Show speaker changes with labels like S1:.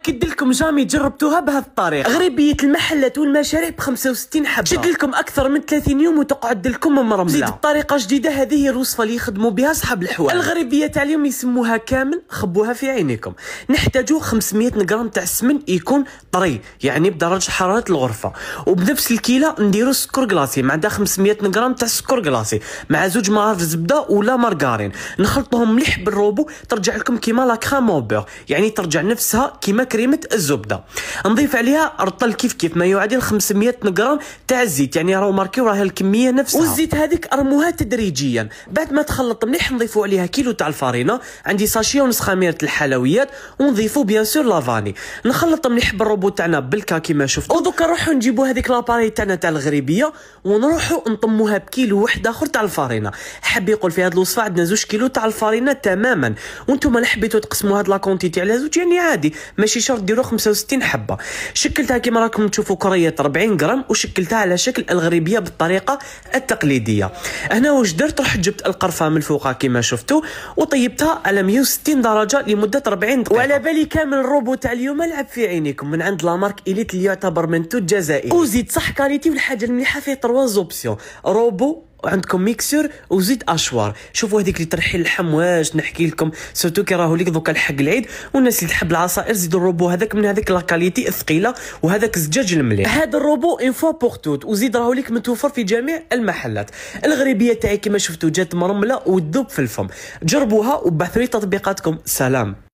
S1: نأكد لكم جامي جربتوها بهذه الطريقه. غريبيه المحلات والمشاريع ب 65 حبه، تشد لكم اكثر من 30 يوم وتقعد لكم مرمله. زيد بطريقه جديده، هذه هي الوصفه اللي يخدموا بها اصحاب الحوال. الغريبيه تاع اليوم يسموها كامل، خبوها في عينيكم. نحتاجوا 500 غرام تاع السمن يكون طري، يعني بدرجه حراره الغرفه، وبنفس الكيله نديروا سكر كلاصي، مع 500 غرام تاع سكر كلاصي مع 2 معالق زبده ولا مارغرين، نخلطوهم مليح بالروبو، ترجع لكم كيما لا كريم او بور، يعني ترجع نفسها كيما كريمه الزبده. نضيف عليها رطل كيف ما يعادل 500 غرام تاع الزيت، يعني راهو ماركيو راهي الكميه نفسها، والزيت هذيك ارموها تدريجيا. بعد ما تخلط مليح نضيفوا عليها كيلو تاع الفارينه، عندي ساشيه ونص خميره الحلويات، ونضيفوا بيان سور لافاني. نخلط مليح بالروبو تاعنا بالكا كيما شفتوا. ودوكا نروحوا نجيبوا هذيك لاباري تاعنا تاع الغريبيه، ونروحوا نطموها بكيلو واحد اخر تاع الفارينه. حاب يقول في هذه الوصفه عندنا 2 كيلو تاع الفارينه تماما، وانتم لا حبيتوا تقسموا هاد لا كونتيتي على 2 يعني عادي، ماشي شرط ديروا 65 حبه. شكلتها كيما راكم تشوفوا كريه 40 غرام، وشكلتها على شكل الغريبيه بالطريقه التقليديه. هنا واش درت، رحت جبت القرفه من الفوق كيما شفتوا، وطيبتها على 160 درجه لمده 40 دقيقه. وعلى بالي كامل الروبو تاع اليوم لعب في عينيكم من عند لا مارك إليت اللي يعتبر منتوج جزائري، وزيد صح كاليتي. والحاجه المليحه فيه 3 زوبسيون، روبو وعندكم ميكسور وزيت اشوار. شوفوا هذيك اللي ترحي اللحم، واش نحكي لكم، سورتو كي راهو ليك دوكا الحق العيد، والناس اللي تحب العصائر زيدوا الروبو هذاك من هذاك لا كاليتي الثقيله، وهذاك الزجاج المليح. هذا الروبو اون فوا بور توت، وزيد راهو ليك متوفر في جميع المحلات. الغريبيه تاعي كما شفتوا جات مرمله وتذوب في الفم. جربوها وبعثوا لي تطبيقاتكم. سلام.